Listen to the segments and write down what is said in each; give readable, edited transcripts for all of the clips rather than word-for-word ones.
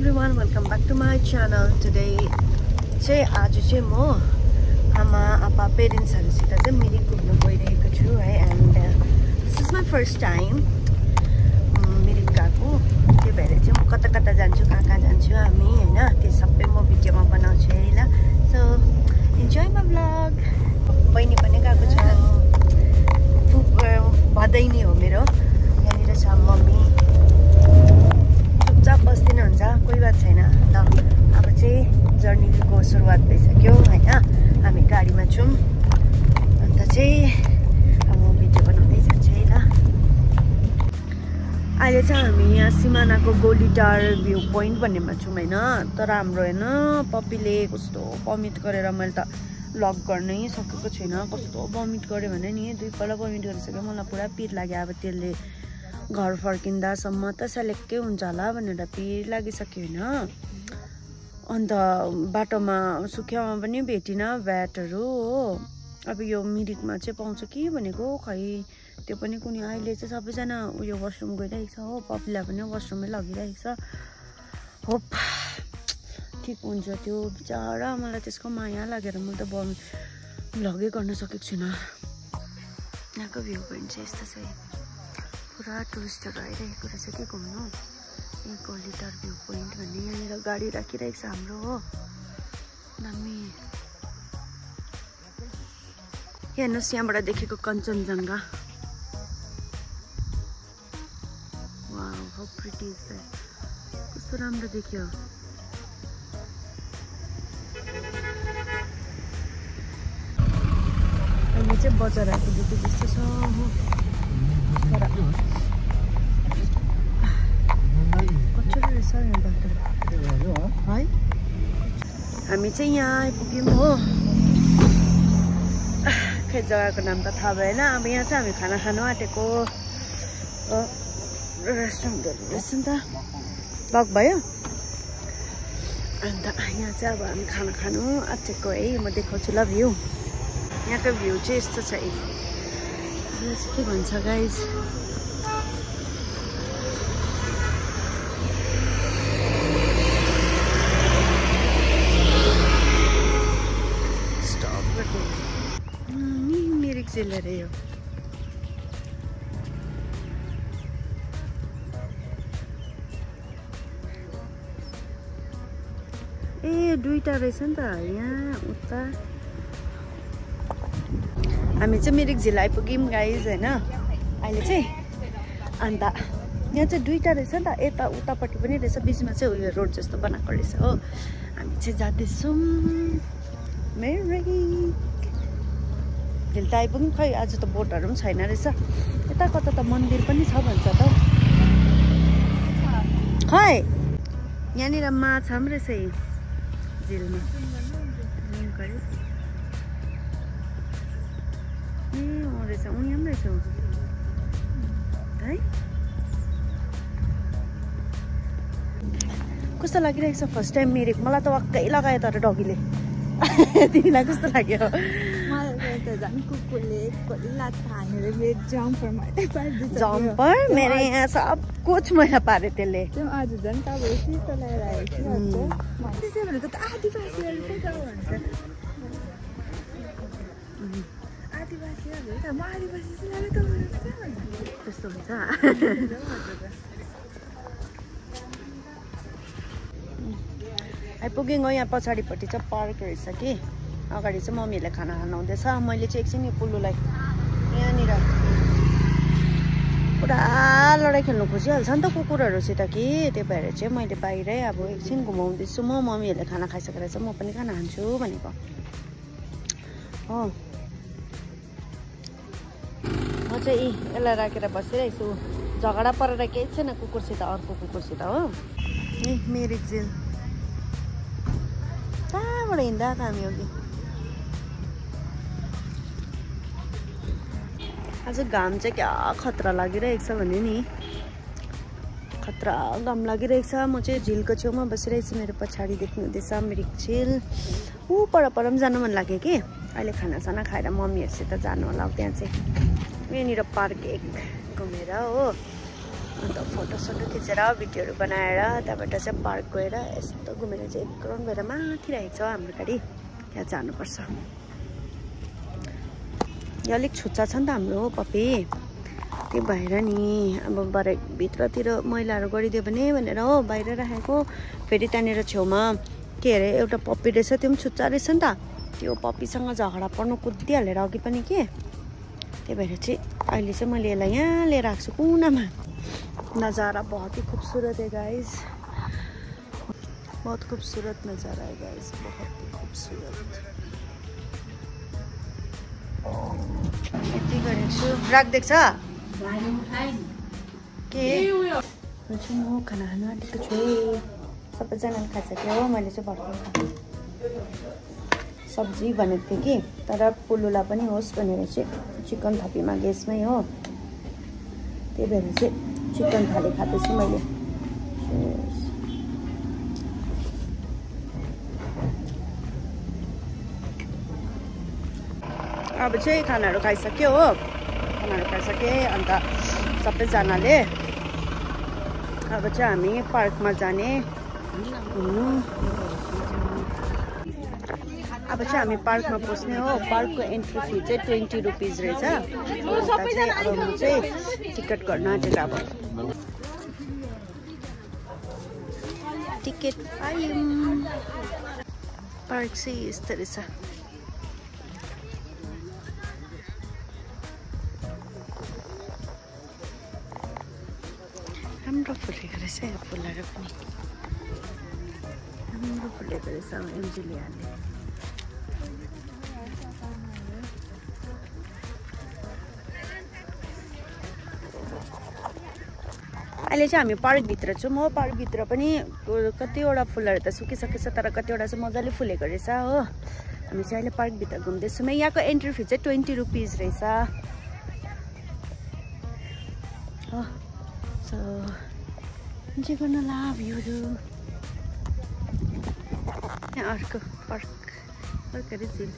everyone, welcome back to my channel. Today आज चाहिँ म आमा आपा पेरेन्ट्सहरुसित चाहिँ मिरिक घुम्न गइरहेको छु है and this is my first time Mirik गएको त्यो भएर चाहिँ म कता कता जान्छु कहाँ जान्छु हामी हैन त्यो सबै म भिडियोमा बनाउँछु है ल so enjoy my vlog बहिनी पनि गएको छ भदैनी हो मेरो यहाँनिर छ मम्मी चुपचाप बस्दिनु हुन्छ कोही बात छैन ल अब चाहिँ जर्नीको सुरुवात भइसक्यो हैन हामी गाडीमा छौं अन्त चाहिँ अब म भिडियो बनाउँदै जान्छु है ल अहिले चाहिँ हामी यहाँ सिमानाको गोलीटार भ्यू पोइन्ट भन्नेमा छौं हैन तर हाम्रो हैन पप्पीले कस्तो भमिट गरेर मैले त ब्लग गर्नै सकेको छैन कस्तो भमिट गर्यो भने नि दुई पल्ट भमिट गरिसक्यो मलाई पुरा पिर लाग्यो अब त्यसले घर फर्किँदासम्म त सेलेक्कै हुन्छ होला भनेर पिर लागिसक्यो हैन अन्त बाटोमा सुख्यामा पनि भेटिन भ्याटहरु हो अब यो मिरिकमा चाहिँ पाउँछ कि भनेको खै त्यो पनि कुनै अहिले चाहिँ सबैजना उयो वाशरुम गइरहेको छ हो पप्पीलाई पनि वाशरुममै लगिरहेको छ होप ठीक हुन्छ त्यो बिचारा मलाई त्यसको माया लागेर म त भ्लगै गर्न सकेको छैन यहाँको भ्यू पोइन्ट चाहिँ यस्तो छ पुरा टुरिस्टहरु आइरहेको रहेछ के घुम्नु यही गोलीटार भ्यू पोइन्ट भन्ने यहाँनिर गाडी राखिरहेको छ हाम्रो हो दामी हेर्नुहोस् यहाँबाट देखेको Kanchenjunga wow how pretty is that कस्तो राम्रो देखियो अहिले चाहिँ बजार आएको देखि जस्तो छ हो है हामी चाहिँ यहाँ आइपुग्यौँ हो खै जग्गाको नाम त थाहा भएन अब यहाँ चाहिँ हामी खाना खानु आँटेको रेस्टुरेन्टहरु रहेछ नि त लक भयो अन्त यहाँ चाहिँ अब हामी खाना खानु आँटेको है म देखाउँछु ल भ्यू यहाँको भ्यू चाहिँ यस्तो छ है के भन्छ गाइज मिरिक जिल्ला रे यो ए दुईटा रहेछ नि त यहाँ उता हामी चाहिँ मिरिक जिल्ला आइपुग्यौँ गाइज हैन अहिले चाहिँ अन्त यहाँ चाहिँ दुईटा रहेछ नि त यता उतापट्टि पनि रहेछ बिचमा चाहिँ उयो रोड जस्तो बनाएको रहेछ हो हामी चाहिँ जाँदैछौँ मिरिक झिल त आइपुग्यौँ खै आज त बोटहरु पनि छैन रहेछ यता कता त मन्दिर पनि छ भन्छ त खै यहाँनिर माछा पनि रहेछ झिलमा ए रहेछ उनी पनि रहेछ है कस्तो लागिरहेको छ फर्स्ट टाइम मिरिक मलाई त वाक्कै लगायो तर डगीले तिमीलाई कस्तो लाग्यो जम्पर मेरो यहाँ सब कुछ मैला पारे त्यसले त्यस्तो हुन्छ आइपुग्यौँ यहाँ पछाडिपट्टि चाहिँ पार्क रहेछ कि अगाडि चाहिँ मम्मीहरूले खाना खानु आउँदैछ मैले चाहिँ एकछिन यो पुल्लुलाई यहाँनिर पुरा लडाइँ खेल्नु खोजिहाल्छ नि त कुकुरहरूसित कि त्यो भएर चाहिँ मैले बाहिरै अब एकछिन घुमाउँदैछु म मम्मीहरूले खाना खाइसकेर चाहिँ म पनि खाना खान्छु भनेको हो म चाहिँ यसलाई राखेर बसिरहेको छु झगडा परेर केही छैन कुकुरसित अर्को कुकुरसित हो ए मिरिक जेल कहाँबाट हिँड्दा हामी अघि आज घाम चाहिँ क्या खतरा लागिरहेको छ भने नि खतरा घाम लागिरहेको छ म चाहिँ झिलको छेउमा बसिरहेको छु मेरो पछाडि देख्नु हुँदैछ मिरिक झिल ऊ पर पनि जानु मन लाग्यो कि अहिले खानासाना खाएर मम्मीहरूसित जानु होला त्यहाँ चाहिँ यहाँनिर पार्क एक घुमेर हो अन्त फोटोसोटो खिचेर भिडियोहरू बनाएर त्यहाँबाट चाहिँ पार्क गएर यस्तो घुमेर चाहिँ 1 राउन्ड भएर माथि राखेको छ हाम्रो गाडी। त्यहाँ जानुपर्छ। यो अलिक छुच्चा छ नि त हाम्रो पप्पी, त्यो भएर नि अब भरे भित्रतिर मैलाहरू गरिदियो भने भनेर हो बाहिर राखेको। फेरि त्यहाँनिर छेउमा के अरे एउटा पप्पी रहेछ, त्यो पनि छुच्चा रहेछ नि त। त्यो पप्पीसँग झगडा पर्नु कुदिहालेर अघि पनि के, त्यही भएर चाहिँ अहिले चाहिँ मैले यसलाई यहाँ लिएर आएको छु कुनामा। नज़ारा बहुत ही खूबसूरत है गाइस, बहुत खूबसूरत नज़ारा है गाइस, बहुत ही खूबसूरत। यति गरेको छु। राख देख्छ के म खाना खानु आँटेको छु। सबैजनाले खाइसक्यो हो। मैले चाहिँ भर्खर सब्जी भनेको थिएँ कि, तर पुलुला पनि होस् भनेर चाहिँ चिकन थपीमा ग्यासमै हो, त्यही भएर चाहिँ चिकन थाली खाँदैछु मैले। अब चाहिँ खानाहरू खाइसक्यो हो, खानाहरू खाइसकेँ। अन्त सबैजनाले अब चाहिँ हामी पार्कमा जाने घुम्नु। अब चाहिँ हामी पार्कमा पस्ने हो। पार्कको एन्ट्री फी चाहिँ 20 रुपिज रहेछ। अब म चाहिँ टिकट गर्न आँटेको। अब टिकट पायौँ। पार्क चाहिँ यस्तो रहेछ। राम्रो फुलेको रहेछ यो फुलहरू पनि, राम्रो फुलेको रहेछ एन्जेलियाले। अहिले चाहिँ हामी पार्कभित्र छौँ हो। पार्कभित्र पनि कतिवटा फुलहरू त सुकिसकेछ, तर कतिवटा चाहिँ मजाले फुलेको रहेछ हो। हामी चाहिँ अहिले पार्कभित्र घुम्दैछौँ। यहाँको एन्ट्री फी चाहिँ 20 रुपिज रहेछ हो। सो जे गर्न ला भ्यूहरू। यहाँ अर्को पार्क अरे झिल।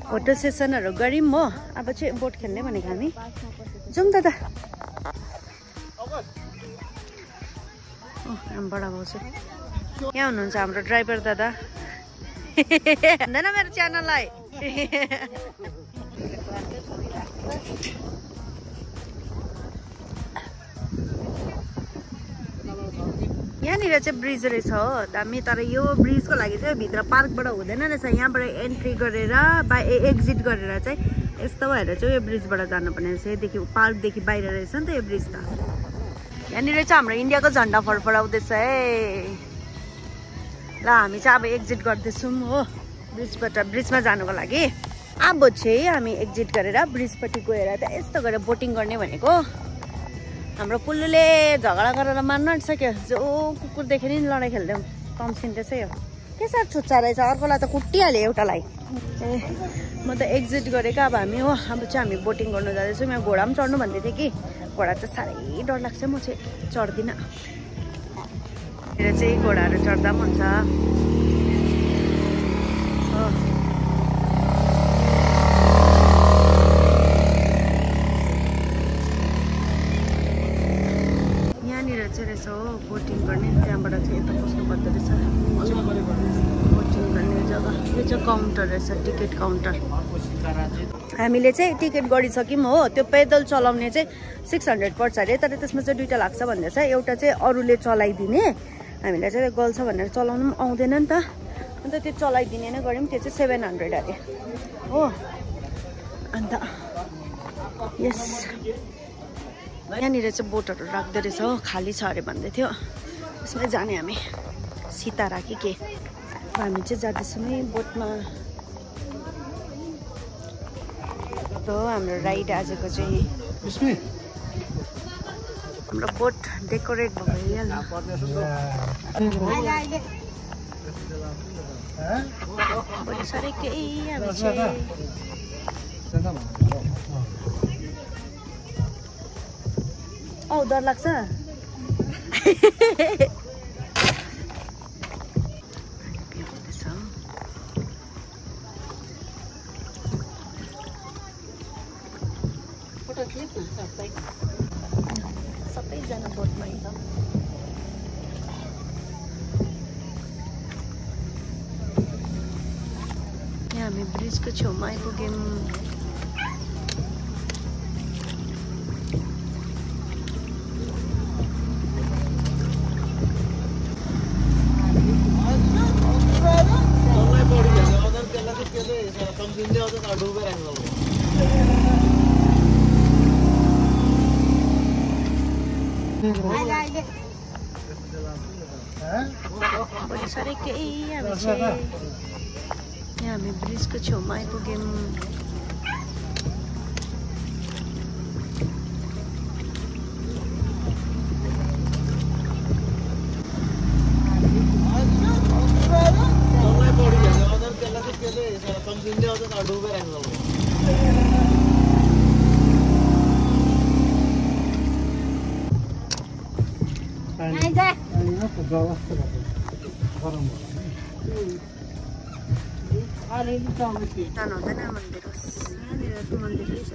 फोटो सेसनहरू गऱ्यौँ हो। अब चाहिँ बोट खेल्ने भनेको हामी। जाउँ दादा। बडा भाउजू यहाँ हुनुहुन्छ हाम्रो ड्राइभर दादा। भन्दैन मेरो च्यानललाई। यहाँनिर चाहिँ ब्रिज रहेछ हो दामी, तर यो ब्रिजको लागि चाहिँ भित्र पार्कबाट हुँदैन रहेछ। यहाँबाट एन्ट्री गरेर एक्जिट गरेर चाहिँ यस्तो भएर चाहिँ यो ब्रिजबाट जानुपर्ने रहेछ। यदेखि पार्कदेखि बाहिर रहेछ नि त यो ब्रिज त। यहाँनिर चाहिँ हाम्रो इन्डियाको झन्डा फडफडाउँदैछ है। ल हामी चाहिँ अब एक्जिट गर्दैछौँ हो ब्रिजबाट, ब्रिजमा जानुको लागि। अब चाहिँ हामी एक्जिट गरेर ब्रिजपट्टि गएर त यस्तो गरेर बोटिङ गर्ने भनेको। हाम्रो पुल्लुले झगडा गरेर मार्न आँटिसक्यो। जो कुकुर देखेर नि लडाइँ खेल्दै तम्सिँदैछ यो। के साह्रो छुच्चा रहेछ, अर्कोलाई त कुटिहाल्यो एउटालाई। ए म त एक्जिट गरेको। अब हामी हो, अब चाहिँ हामी बोटिङ गर्नु जाँदैछौँ। यहाँ घोडा पनि चढ्नु भन्दै थिएँ कि, घोडा चाहिँ साह्रै डर लाग्छ, म चाहिँ चढ्दिनँ। मेरो चाहिँ घोडाहरू चढ्दा पनि हुन्छ हो। यहाँनिर चाहिँ रहेछ हो बोटिङ गर्ने, त्यहाँबाट चाहिँ यता पस्नु पर्दो रहेछ बोटिङ गर्ने जग्गा। यो चाहिँ काउन्टर रहेछ, टिकट काउन्टर। हामीले चाहिँ टिकट गरिसक्यौँ हो। त्यो पैदल चलाउने चाहिँ 600 पर्छ अरे, तर त्यसमा चाहिँ 2टा लाग्छ भन्दैछ। एउटा चाहिँ अरूले चलाइदिने, हामीलाई चाहिँ गल्छ भनेर चलाउनु पनि आउँदैन नि त, अन्त त्यो चलाइदिने नै गऱ्यौँ। त्यो चाहिँ 700 अरे हो। अन्त यस यहाँनिर चाहिँ बोटहरू राख्दो रहेछ हो, खाली छ अरे भन्दै थियो। त्यसमै जाने हामी, सितारा कि के। हामी चाहिँ जाँदैछौँ है बोटमा। हो हाम्रो राइड आजको चाहिँ हाम्रो बोट डेकोरेट भइहाल्यो। साह्रै केही हामी चाहिँ औ डर लाग्छ। सबैजना बोटमै त यहाँ हामी ब्रिजको छेउमा आइपुग्यौँ। हामी ब्रिजको छेउमा आइपुग्यौँ। जानु हुँदैन मन्दिर यहाँनिर मन्दिरै छ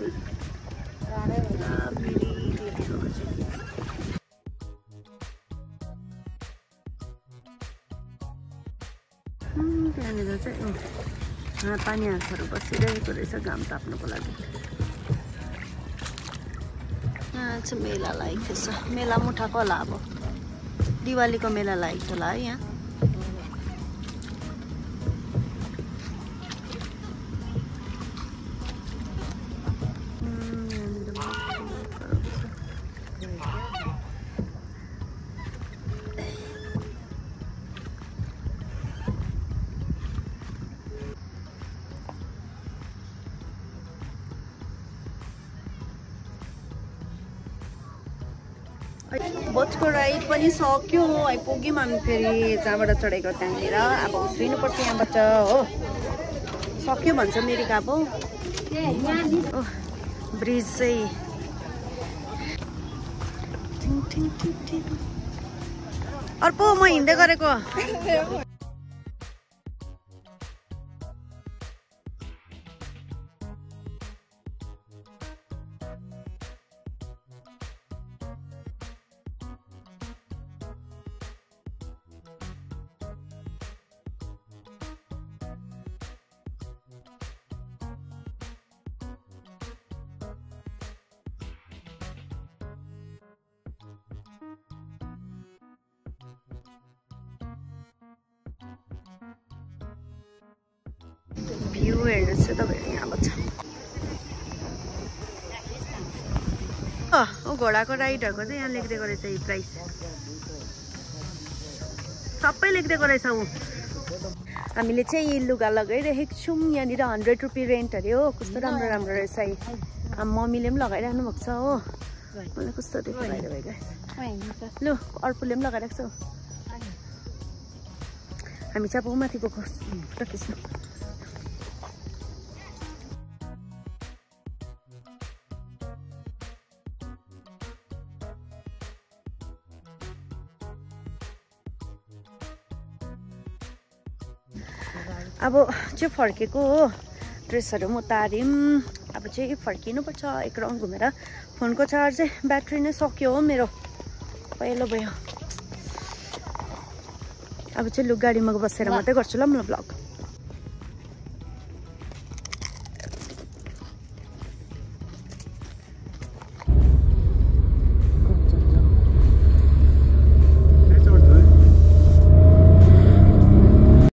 त्यहाँनिर चाहिँ पानी आँखाहरू बसिरहेको रहेछ घाम ताप्नुको लागि। यहाँ चाहिँ मेला लागेको छ। मेला मुठाको होला अब दिवालीको मेला लागेको छ होला है यहाँ। बोटको राइड पनि सक्यो। आइपुग्यौँ हामी फेरि जहाँबाट चढेको त्यहाँनिर। अब उत्रिनुपर्छ यहाँबाट हो। सक्यो भन्छ मेरिका अब। ब्रिज चाहिँ अर्को म हिँड्दै गरेको। भ्यू हेर्नुहोस् चाहिँ तपाईँहरू यहाँबाट। घोडाको राइडहरूको चाहिँ यहाँ लेखिदिएको रहेछ यो प्राइस। सबै लेखिदिएको रहेछ ऊ। हामीले चाहिँ लुगा लगाइरहेको छौँ। यहाँनिर 100 रुपियाँ रेन्ट अरे हो। कस्तो राम्रो राम्रो रहेछ है। मम्मीले पनि लगाइराख्नु भएको छ हो। मलाई कस्तो देखो भइरहेको। लु अर्कोले पनि लगाइरहेको छ। हामी चाहिँ अब माथि गएको खिच्नु। अब चाहिँ फर्केको हो। ड्रेसहरू म तार्यौँ। अब चाहिँ फर्किनुपर्छ। एक राउन्ड घुमेर। फोनको चार्ज चाहिँ ब्याट्री नै सक्यो हो मेरो। पहिलो भयो। अब चाहिँ लु गाडीमा बसेर मात्रै गर्छु ल म भ्लग।